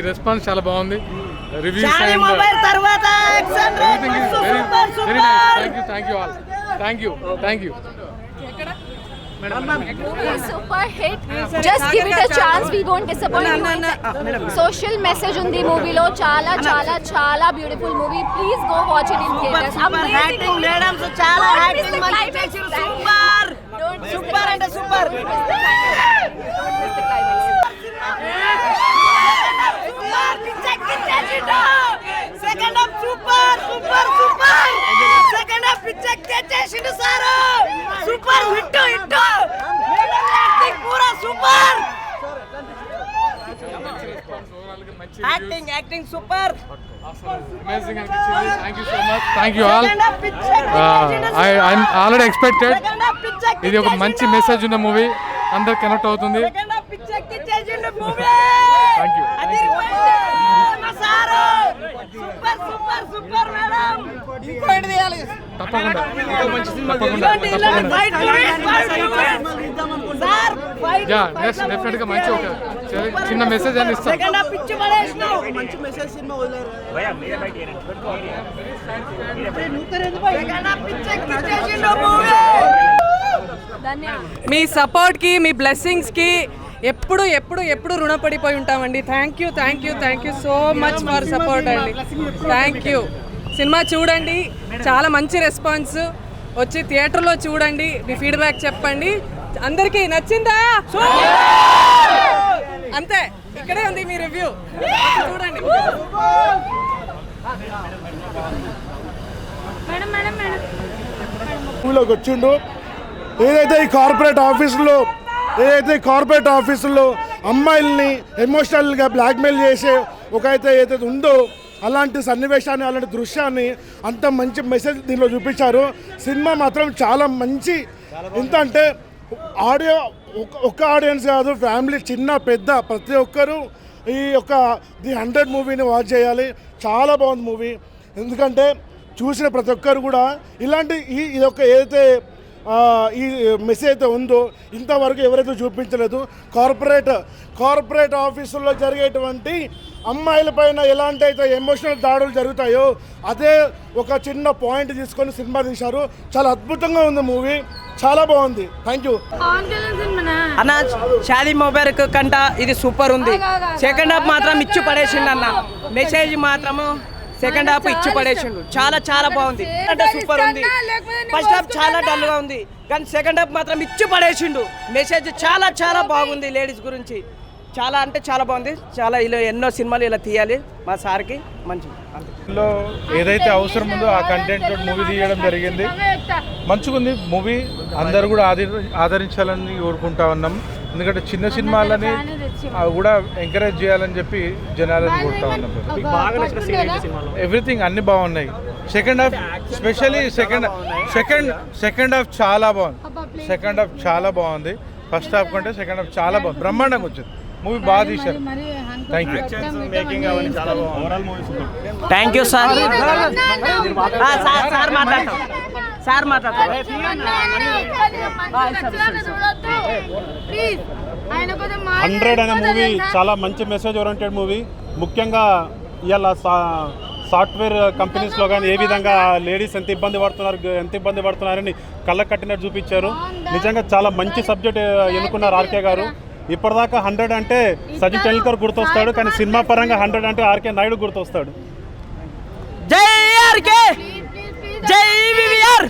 Response చాలా బాగుంది. Reviews thank you. Super hit. Just give it a chance. We won't disappoint you. Social message undi movie lo chala beautiful movie. Please go watch it in theaters. Super acting madam, so chala acting manchi chesiru. Super and super. Second up super. Second up picture chesinu saru. Super hit. Pura super. Acting super. Amazing అనిపించింది. Thank you so much. Thank you all. I'm already expected. ఇది ఒక మంచి message ఉన్న movie, అందరికి connect అవుతుంది. Thank you. తప్పకుండా definite గా మంచి ఒక చిన్న మెసేజ్ అని ఇస్తాం. మీ సపోర్ట్ కి, మీ బ్లెస్సింగ్స్ కి ఎప్పుడు రుణపడిపోయి ఉంటామండి. Thank you so much for support అండి. Thank you. సినిమా చూడండి, చాలా మంచి రెస్పాన్స్. వచ్చి థియేటర్లో చూడండి, మీ ఫీడ్బ్యాక్ చెప్పండి. అందరికీ నచ్చిందా? అంతే, ఇక్కడే ఉంది మీ రివ్యూ, చూడండి. ఊళ్ళోకి వచ్చిండు. ఏదైతే ఈ కార్పొరేట్ ఆఫీసుల్లో అమ్మాయిల్ని ఎమోషనల్గా బ్లాక్మెయిల్ చేసే ఒక ఏదైతే ఉందో అలాంటి సన్నివేశాన్ని, అలాంటి దృశ్యాన్ని, అంత మంచి మెసేజ్ దీనిలో చూపించారు. సినిమా మాత్రం చాలా మంచి. ఎంత అంటే ఒక్క ఆడియన్స్ కాదు, ఫ్యామిలీ చిన్న పెద్ద ప్రతి ఒక్కరూ ఈ ది 100 మూవీని వాచ్ చేయాలి. చాలా బాగుంది మూవీ. ఎందుకంటే చూసిన ప్రతి ఒక్కరు కూడా ఇలాంటి ఏదైతే ఈ మెసేజ్ అయితే ఉందో ఇంతవరకు ఎవరైతే చూపించలేదు. కార్పొరేట్ ఆఫీసుల్లో జరిగేటువంటి అమ్మాయిల పైన ఎలాంటి అయితే ఎమోషనల్ దాడులు జరుగుతాయో అదే ఒక చిన్న పాయింట్ తీసుకొని సినిమా తీశారు. చాలా అద్భుతంగా ఉంది మూవీ, చాలా బాగుంది. థ్యాంక్ యూ అన్న. షాదీ మొబైల్ కంట ఇది సూపర్ ఉంది. సెకండ్ హాఫ్ మాత్రం ఇచ్చి పడేసిండు అన్న. మెసేజ్ మాత్రము సెకండ్ హాఫ్ ఇచ్చి పడేసిండు. చాలా బాగుంది. అంటే సూపర్ ఉంది. ఫస్ట్ హాఫ్ చాలా డల్ గా ఉంది, కానీ సెకండ్ హాఫ్ మాత్రం ఇచ్చి పడేసిండు. మెసేజ్ చాలా బాగుంది. లేడీస్ గురించి చాలా బాగుంది. ఇలా ఎన్నో సినిమాలు ఇలా తీయాలి మా సార్కి. మంచిది. ఏదైతే అవసరం ఉందో ఆ కంటెంట్ మూవీ తీయడం జరిగింది. మంచిగుంది మూవీ. అందరూ కూడా ఆదరించాలని కోరుకుంటా ఉన్నాం. ఎందుకంటే చిన్న సినిమాలని కూడా ఎంకరేజ్ చేయాలని చెప్పి జనాలను కోరుతా ఉన్నాం. ఎవ్రీథింగ్ అన్ని బాగున్నాయి. Second half specially second half చాలా బాగుంది. ఫస్ట్ హాఫ్ కంటే సెకండ్ హాఫ్ చాలా బాగుంది. బ్రహ్మాండంగా వచ్చింది మూవీ. బాగా తీశారు. Thank you sir. సార్ మాట్లాడతారు. 100 అనే మూవీ చాలా మంచి మెసేజ్ ఓరియంటెడ్ మూవీ. ముఖ్యంగా ఇవాళ సాఫ్ట్వేర్ కంపెనీస్లో కానీ ఏ విధంగా లేడీస్ ఎంత ఇబ్బంది పడుతున్నారని కళ్ళకు కట్టినట్టు చూపించారు. నిజంగా చాలా మంచి సబ్జెక్ట్ ఎన్నుకున్నారు ఆర్కే గారు. ఇప్పటిదాకా 100 అంటే సచిన్ టెండూల్కర్ గుర్తొస్తాడు, కానీ సినిమా పరంగా 100 అంటే ఆర్కే నాయుడు గుర్తొస్తాడు. జై ఆర్కే, జై వివిఆర్.